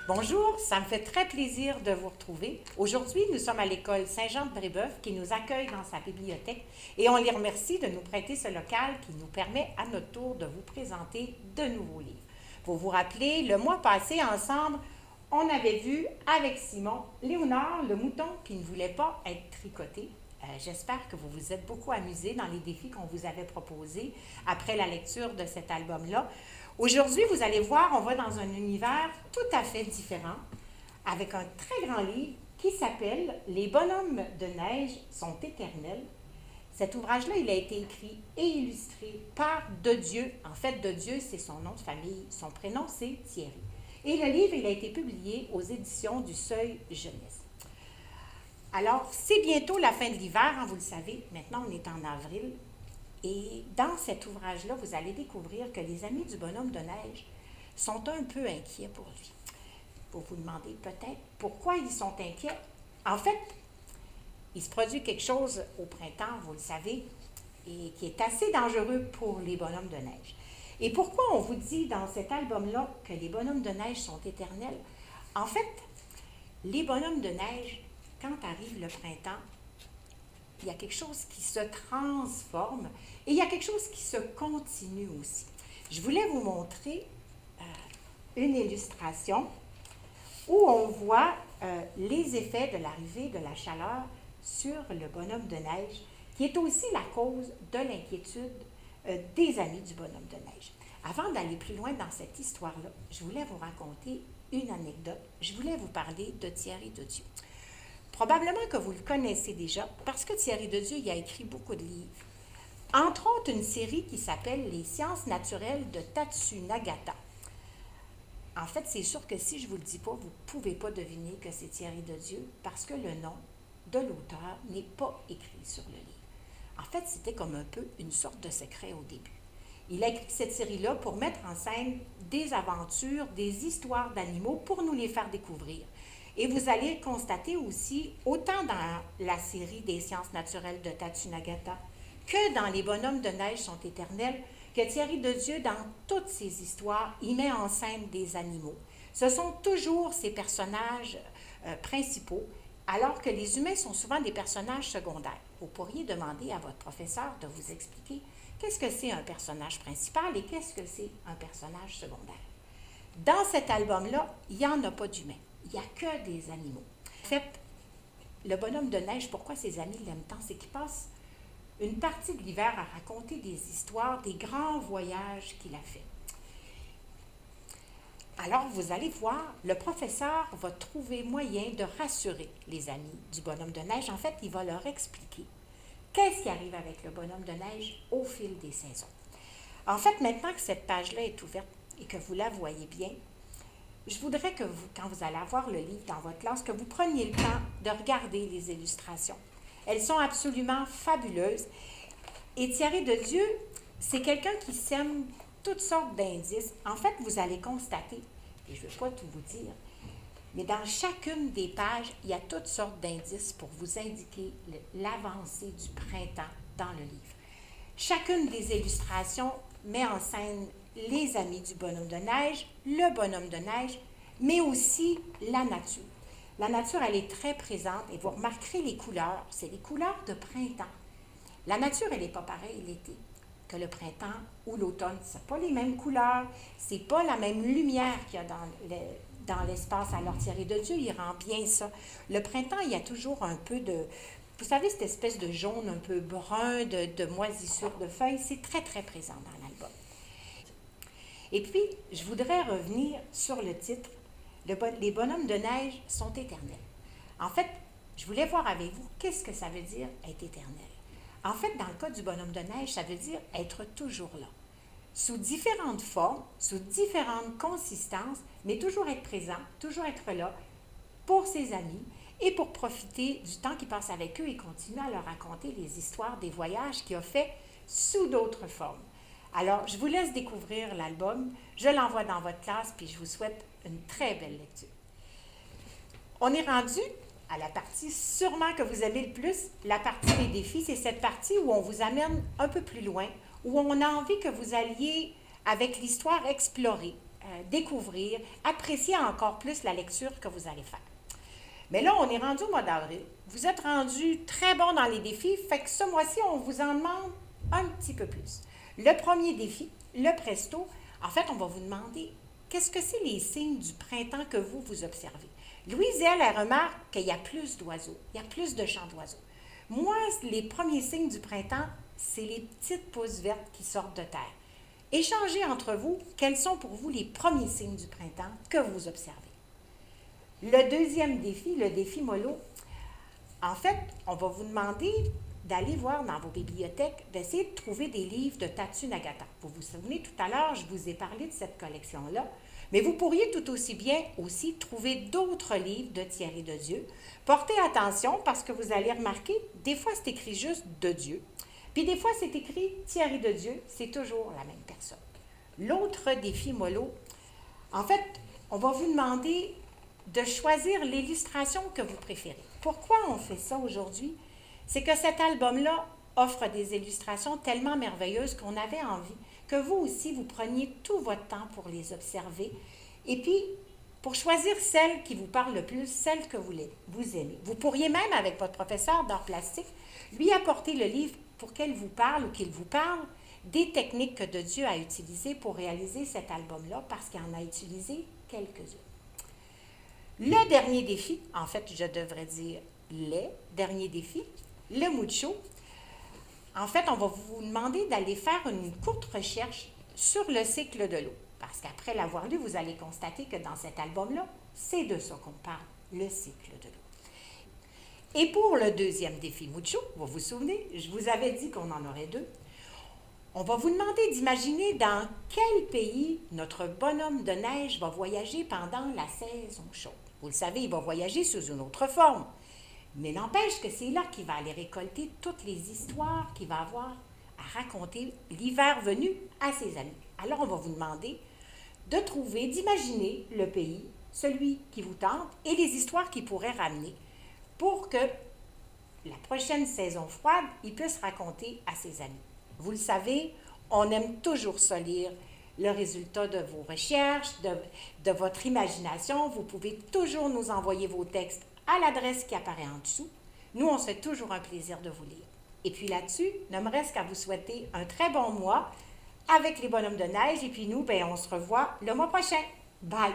Bonjour, ça me fait très plaisir de vous retrouver. Aujourd'hui, nous sommes à l'école Saint-Jean-de-Brébeuf qui nous accueille dans sa bibliothèque et on les remercie de nous prêter ce local qui nous permet à notre tour de vous présenter de nouveaux livres. Pour vous rappeler, le mois passé, ensemble, on avait vu avec Simon Léonard, le mouton qui ne voulait pas être tricoté. J'espère que vous vous êtes beaucoup amusés dans les défis qu'on vous avait proposés après la lecture de cet album-là. Aujourd'hui, vous allez voir, on va dans un univers tout à fait différent avec un très grand livre qui s'appelle « Les bonhommes de neige sont éternels ». Cet ouvrage-là, il a été écrit et illustré par De Dieu. En fait, De Dieu, c'est son nom de famille. Son prénom, c'est Thierry. Et le livre, il a été publié aux éditions du Seuil Jeunesse. Alors, c'est bientôt la fin de l'hiver, hein, vous le savez. Maintenant, on est en avril. Et dans cet ouvrage-là, vous allez découvrir que les amis du bonhomme de neige sont un peu inquiets pour lui. Vous vous demandez peut-être pourquoi ils sont inquiets. En fait, il se produit quelque chose au printemps, vous le savez, et qui est assez dangereux pour les bonhommes de neige. Et pourquoi on vous dit dans cet album-là que les bonhommes de neige sont éternels? En fait, les bonhommes de neige, quand arrive le printemps, il y a quelque chose qui se transforme et il y a quelque chose qui se continue aussi. Je voulais vous montrer une illustration où on voit les effets de l'arrivée de la chaleur sur le bonhomme de neige, qui est aussi la cause de l'inquiétude des amis du bonhomme de neige. Avant d'aller plus loin dans cette histoire-là, je voulais vous raconter une anecdote. Je voulais vous parler de Thierry de Dieu. Probablement que vous le connaissez déjà, parce que Thierry de Dieu il a écrit beaucoup de livres. Entre autres, une série qui s'appelle « Les sciences naturelles de Tatsunagata ». En fait, c'est sûr que si je ne vous le dis pas, vous ne pouvez pas deviner que c'est Thierry de Dieu, parce que le nom de l'auteur n'est pas écrit sur le livre. En fait, c'était comme un peu une sorte de secret au début. Il a écrit cette série-là pour mettre en scène des aventures, des histoires d'animaux pour nous les faire découvrir. Et vous allez constater aussi, autant dans la série des sciences naturelles de Tatsunagata que dans Les bonhommes de neige sont éternels, que Thierry de Dieu, dans toutes ses histoires, il met en scène des animaux. Ce sont toujours ces personnages principaux, alors que les humains sont souvent des personnages secondaires. Vous pourriez demander à votre professeur de vous expliquer qu'est-ce que c'est un personnage principal et qu'est-ce que c'est un personnage secondaire. Dans cet album-là, il n'y en a pas d'humains. Il n'y a que des animaux. En fait, le bonhomme de neige, pourquoi ses amis l'aiment tant, c'est qu'il passe une partie de l'hiver à raconter des histoires, des grands voyages qu'il a fait. Alors, vous allez voir, le professeur va trouver moyen de rassurer les amis du bonhomme de neige. En fait, il va leur expliquer qu'est-ce qui arrive avec le bonhomme de neige au fil des saisons. En fait, maintenant que cette page-là est ouverte et que vous la voyez bien, je voudrais que vous, quand vous allez avoir le livre dans votre classe, que vous preniez le temps de regarder les illustrations. Elles sont absolument fabuleuses. Et Thierry de Dieu, c'est quelqu'un qui sème toutes sortes d'indices. En fait, vous allez constater, et je ne vais pas tout vous dire, mais dans chacune des pages, il y a toutes sortes d'indices pour vous indiquer l'avancée du printemps dans le livre. Chacune des illustrations met en scène les amis du bonhomme de neige, le bonhomme de neige, mais aussi la nature. La nature, elle est très présente et vous remarquerez les couleurs, c'est les couleurs de printemps. La nature, elle n'est pas pareille l'été que le printemps ou l'automne. Ce n'est pas les mêmes couleurs, ce n'est pas la même lumière qu'il y a dans l'espace. Alors Thierry de Dieu, il rend bien ça. Le printemps, il y a toujours un peu de... Vous savez, cette espèce de jaune un peu brun, de moisissure de feuilles, c'est très, très présent dans l'album. Et puis, je voudrais revenir sur le titre, Les bonhommes de neige sont éternels. En fait, je voulais voir avec vous, qu'est-ce que ça veut dire être éternel? En fait, dans le cas du bonhomme de neige, ça veut dire être toujours là, sous différentes formes, sous différentes consistances, mais toujours être présent, toujours être là pour ses amis et pour profiter du temps qu'il passe avec eux et continuer à leur raconter les histoires des voyages qu'il a fait sous d'autres formes. Alors, je vous laisse découvrir l'album, je l'envoie dans votre classe, puis je vous souhaite une très belle lecture. On est rendu à la partie sûrement que vous aimez le plus, la partie des défis. C'est cette partie où on vous amène un peu plus loin, où on a envie que vous alliez, avec l'histoire, explorer découvrir, apprécier encore plus la lecture que vous allez faire. Mais là, on est rendu au mois d'avril. Vous êtes rendu très bon dans les défis, fait que ce mois-ci, on vous en demande un petit peu plus. Le premier défi, le presto, en fait, on va vous demander qu'est-ce que c'est les signes du printemps que vous observez. Louise, elle remarque qu'il y a plus d'oiseaux, il y a plus de chants d'oiseaux. Moi, les premiers signes du printemps, c'est les petites pousses vertes qui sortent de terre. Échangez entre vous quels sont pour vous les premiers signes du printemps que vous observez. Le deuxième défi, le défi mollo, en fait, on va vous demander d'aller voir dans vos bibliothèques, d'essayer de trouver des livres de Tatsu Nagata. Vous vous souvenez, tout à l'heure, je vous ai parlé de cette collection-là, mais vous pourriez tout aussi bien aussi trouver d'autres livres de Thierry de Dieu. Portez attention parce que vous allez remarquer, des fois c'est écrit juste de Dieu, puis des fois c'est écrit Thierry de Dieu, c'est toujours la même personne. L'autre défi mollo, en fait, on va vous demander de choisir l'illustration que vous préférez. Pourquoi on fait ça aujourd'hui? C'est que cet album-là offre des illustrations tellement merveilleuses qu'on avait envie que vous aussi, vous preniez tout votre temps pour les observer et puis pour choisir celle qui vous parle le plus, celle que vous aimez. Vous pourriez même, avec votre professeur d'art plastique, lui apporter le livre pour qu'elle vous parle ou qu'il vous parle des techniques que de Dieu a utilisées pour réaliser cet album-là parce qu'il en a utilisé quelques-unes. Le dernier défi, en fait, je devrais dire les derniers défis, le mucho. En fait, on va vous demander d'aller faire une courte recherche sur le cycle de l'eau. Parce qu'après l'avoir lu, vous allez constater que dans cet album-là, c'est de ça qu'on parle, le cycle de l'eau. Et pour le deuxième défi mucho, vous vous souvenez, je vous avais dit qu'on en aurait deux. On va vous demander d'imaginer dans quel pays notre bonhomme de neige va voyager pendant la saison chaude. Vous le savez, il va voyager sous une autre forme. Mais n'empêche que c'est là qu'il va aller récolter toutes les histoires qu'il va avoir à raconter l'hiver venu à ses amis. Alors, on va vous demander de trouver, d'imaginer le pays, celui qui vous tente et les histoires qu'il pourrait ramener pour que la prochaine saison froide, il puisse raconter à ses amis. Vous le savez, on aime toujours ça lire le résultat de vos recherches, de votre imagination. Vous pouvez toujours nous envoyer vos textes à l'adresse qui apparaît en dessous. Nous, on se fait toujours un plaisir de vous lire. Et puis là-dessus, ne me reste qu'à vous souhaiter un très bon mois avec les bonhommes de neige. Et puis nous, on se revoit le mois prochain. Bye!